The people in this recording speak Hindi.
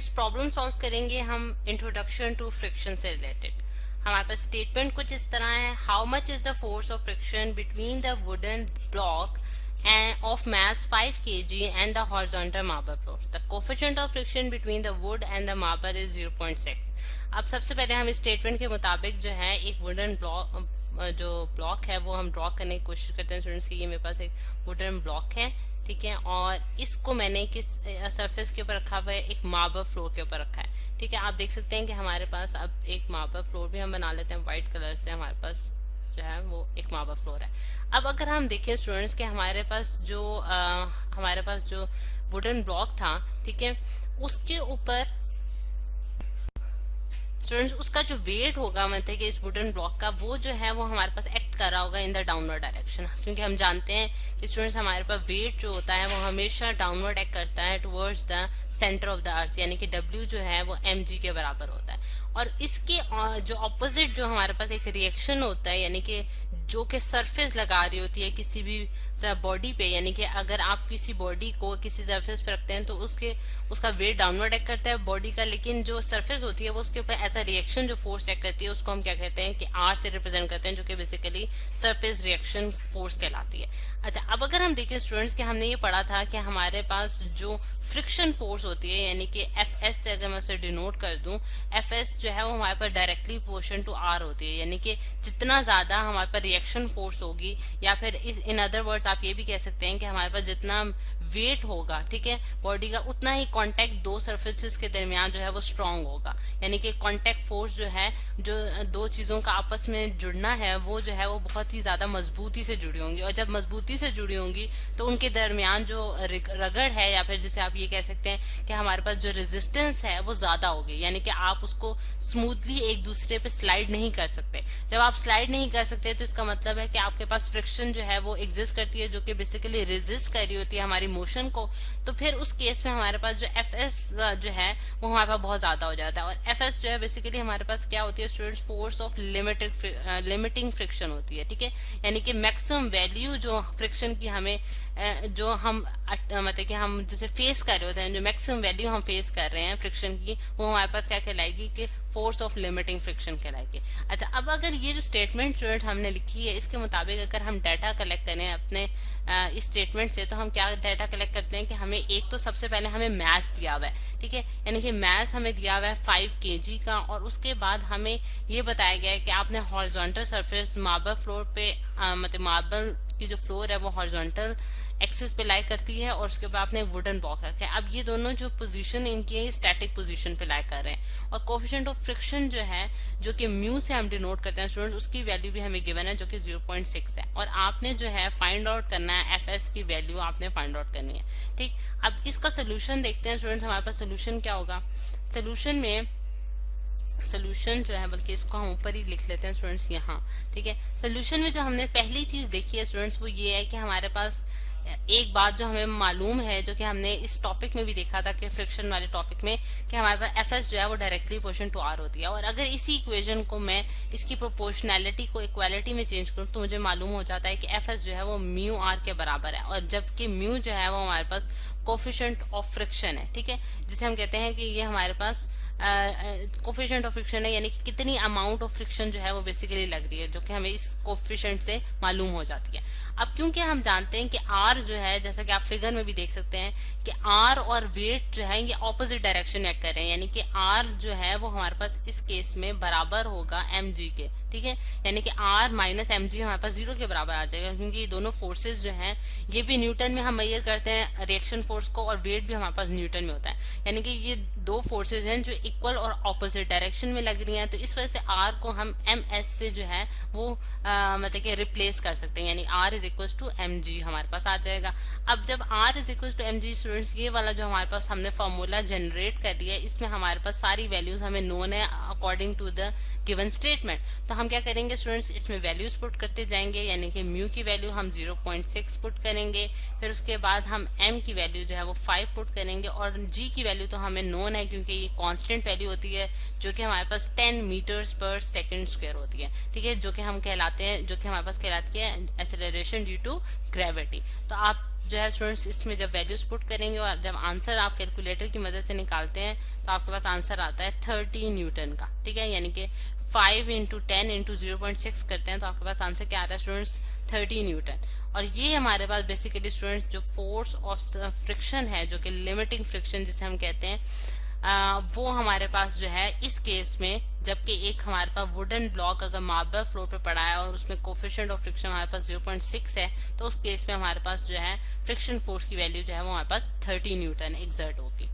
स्टूडेंट्स प्रॉब्लम सॉल्व करेंगे हम इंट्रोडक्शन टू फ्रिक्शन से रिलेटेड। हमारे पास स्टेटमेंट कुछ इस तरह है, how much is the force of friction between the wooden block and of mass 5 kg and the horizontal marble floor. The coefficient of friction between the wood and the marble is 0.6. अब सबसे पहले हम इस स्टेटमेंट के मुताबिक जो है एक वुडन ब्लॉक है वो हम ड्रॉ करने की कोशिश करते हैं स्टूडेंट्स की। ये मेरे पास एक वुडन ब्लॉक है, ठीक है, और इसको मैंने किस सरफेस के ऊपर रखा हुआ है, एक मार्बल फ्लोर के ऊपर रखा है, ठीक है। आप देख सकते हैं कि हमारे पास अब एक मार्बल फ्लोर भी हम बना लेते हैं व्हाइट कलर से। हमारे पास जो है वो एक मार्बल फ्लोर है। अब अगर हम देखें स्टूडेंट्स के हमारे पास जो वुडन ब्लॉक था, ठीक है, उसके ऊपर स्टूडेंट्स उसका जो वेट होगा मतलब कि इस वुडन ब्लॉक का वो जो है वो हमारे पास एक्ट कर रहा होगा इन द डाउनवर्ड डायरेक्शन, क्योंकि हम जानते हैं कि स्टूडेंट्स हमारे पास वेट जो होता है वो हमेशा डाउनवर्ड एक्ट करता है towards the centre of the earth, यानी कि W जो है वो mg के बराबर होता है। और इसके जो ऑपोजिट जो हमारे पास एक रिएक्शन होता है, यानी कि जो कि सरफेस लगा रही होती है किसी भी बॉडी पे, यानी कि अगर आप किसी बॉडी को किसी सरफेस पे रखते हैं तो उसका वेट डाउनवर्ड एक्ट करता है बॉडी का, लेकिन जो सरफेस होती है वो उसके ऊपर ऐसा रिएक्शन जो फोर्स एक्ट करती है उसको हम क्या कहते हैं कि R से रिप्रेजेंट करते हैं, जो कि बेसिकली सरफेस रिएक्शन फोर्स कहलाती है। अच्छा, अब अगर हम देखें स्टूडेंट्स कि हमने ये पढ़ा था कि हमारे पास जो फ्रिक्शन फोर्स होती है, यानी कि Fs से अगर मैं उसे डिनोट कर दूं, Fs जो है वो हमारे पास डायरेक्टली प्रोपोर्शनल टू R होती है, यानी कि जितना ज्यादा हमारे पास रिएक्शन फोर्स होगी, या फिर इन अदर वर्ड्स आप ये भी कह सकते हैं कि हमारे पास जितना वेट होगा, ठीक है, बॉडी का, उतना ही कांटेक्ट दो सरफेसेस के दरमियान जो है वो स्ट्रांग होगा। यानी कि कांटेक्ट फोर्स जो है, जो दो चीजों का आपस में जुड़ना है वो जो है वो बहुत ही ज्यादा मजबूती से जुड़ी होंगी, और जब मजबूती से जुड़ी होंगी तो उनके दरमियान जो रगड़ है, या फिर जिसे आप ये कह सकते हैं कि हमारे पास जो रेजिस्टेंस है वो ज्यादा होगी, यानी कि आप उसको स्मूथली एक दूसरे पे स्लाइड नहीं कर सकते। जब आप स्लाइड नहीं कर सकते तो इसका मतलब है कि आपके पास फ्रिक्शन जो है वो एग्जिस्ट करती है, जो कि बेसिकली रेजिस्ट कर रही होती है हमारी मोशन को। तो फिर उस केस में हमारे पास जो Fs जो है वो हमारे पास बहुत ज्यादा हो जाता है, और Fs जो है बेसिकली हमारे पास क्या होती है students, force of limiting friction होती है, ठीक है, यानी कि मैक्सिमम वैल्यू जो फ्रिक्शन की हमें जो हम मतलब कि हम जिसे फेस कर रहे होते हैं, जो मैक्सिमम वैल्यू हम फेस कर रहे हैं फ्रिक्शन की, वो हमारे पास क्या कहलाएगी कि फोर्स ऑफ लिमिटिंग फ्रिक्शन कहलाएगी। अच्छा, अब अगर ये जो स्टेटमेंट स्टूडेंट हमने लिखी है इसके मुताबिक अगर हम डाटा कलेक्ट करें अपने इस स्टेटमेंट से, तो हम क्या डाटा कलेक्ट करते हैं कि हमें एक तो सबसे पहले हमें मैस दिया हुआ है, ठीक है, यानी कि मैस हमें दिया हुआ है 5 kg का, और उसके बाद हमें ये बताया गया है कि आपने हॉरिजॉन्टल सरफेस मार्बल फ्लोर पे मतलब मार्बल की जो फ्लोर है वो हॉरिजॉन्टल एक्सिस पे लाई करती है, और उसके बाद आपने वुडन ब्लॉक रखा है। अब ये दोनों जो पोजीशन इनकी है स्टैटिक पोजीशन पे लाई कर रहे हैं, और कोफिशिएंट ऑफ फ्रिक्शन जो है जो कि म्यू से हम डिनोट करते हैं स्टूडेंट्स, उसकी वैल्यू भी हमें गिवन है जो कि 0.6 है, और आपने जो है फाइंड आउट करना है Fs की वैल्यू आपने फाइंड आउट करनी है, ठीक। अब इसका सोल्यूशन देखते हैं स्टूडेंट्स, हमारे पास सोल्यूशन क्या होगा। सोल्यूशन जो है, बल्कि इसको हम ऊपर ही लिख लेते हैं स्टूडेंट्स यहाँ, ठीक है। सोल्यूशन में जो हमने पहली चीज देखी है स्टूडेंट्स वो ये है कि हमारे पास एक बात जो हमें मालूम है, जो कि हमने इस टॉपिक में भी देखा था कि फ्रिक्शन वाले टॉपिक में, कि हमारे पास Fs जो है वो डायरेक्टली प्रोपोर्शनल टू R होती है, और अगर इसी इक्वेशन को मैं इसकी प्रोपोर्शनैलिटी को इक्वालिटी में चेंज करूँ तो मुझे मालूम हो जाता है कि Fs जो है वो म्यू R के बराबर है, और जबकि म्यू जो है वो हमारे पास कोफिशिएंट ऑफ फ्रिक्शन है, ठीक है, जिसे हम कहते हैं कि ये हमारे पास कोफिशिएंट ऑफ फ्रिक्शन है, यानी कि कितनी अमाउंट ऑफ फ्रिक्शन जो है वो बेसिकली लग रही है, जो कि हमें इस कोफिशिएंट से मालूम हो जाती है। अब क्योंकि हम जानते हैं कि R जो है, जैसा कि आप फिगर में भी देख सकते हैं कि R और वेट जो है ये ऑपोजिट डायरेक्शन में एक्ट कर रहे हैं, यानी कि R जो है वो हमारे पास इस केस में बराबर होगा mg के, ठीक है, यानी कि R माइनस mg हमारे पास 0 के बराबर आ जाएगा, क्योंकि ये दोनों फोर्सेस जो हैं ये भी न्यूटन में हम मेजर करते हैं रिएक्शन फोर्स को, और वेट भी हमारे पास न्यूटन में होता है, यानी कि ये दो फोर्सेज हैं जो इक्वल और ऑपोजिट डायरेक्शन में लग रही हैं, तो इस वजह से R को हम ms से जो है वो मतलब कि रिप्लेस कर सकते हैं, यानी R is equal to mg हमारे पास आ जाएगा। अब जब R is equal to mg students, ये वाला जो हमारे पास हमने फॉर्मूला जनरेट कर दिया है, इसमें हमारे पास सारी वैल्यूज हमें नोन है according to the given statement. तो हम क्या करेंगे स्टूडेंट्स, इसमें वैल्यूज पुट करते जाएंगे, यानी कि म्यू की वैल्यू हम 0.6 पुट करेंगे, फिर उसके बाद हम m की वैल्यू जो है वो 5 पुट करेंगे, और g की वैल्यू तो हमें नोन है क्योंकि ये कांस्टेंट वैल्यू होती है जो कि हमारे पास 10 मीटर्स पर सेकंड स्क्वायर होती है, ठीक है, जो कि हम कहलाते हैं, जो कि हमारे पास कहलाती है एक्सेलरेशन ड्यू टू ग्रेविटी। तो आप जो है स्टूडेंट्स इसमें जब वैल्यूज पुट करेंगे और जब आंसर आप कैलकुलेटर की मदद से निकालते हैं तो आपके पास आंसर आता है 30 न्यूटन का, ठीक है। यानी कि 5 इंटू 10 इंटू 0.6 करते हैं तो आपके पास आंसर क्या आ रहा है स्टूडेंट्स, 30 न्यूटन। और ये हमारे पास बेसिकली स्टूडेंट्स जो फोर्स ऑफ फ्रिक्शन है, जो कि लिमिटिंग फ्रिक्शन जिसे हम कहते हैं, वो हमारे पास जो है इस केस में, जबकि एक हमारे पास वुडन ब्लॉक अगर मार्बल फ्लोर पे पड़ा है और उसमें कोफिशिएंट ऑफ फ्रिक्शन हमारे पास 0.6 है, तो उस केस में हमारे पास जो है फ्रिक्शन फोर्स की वैल्यू जो है वो हमारे पास 30 न्यूटन एक्सर्ट होगी।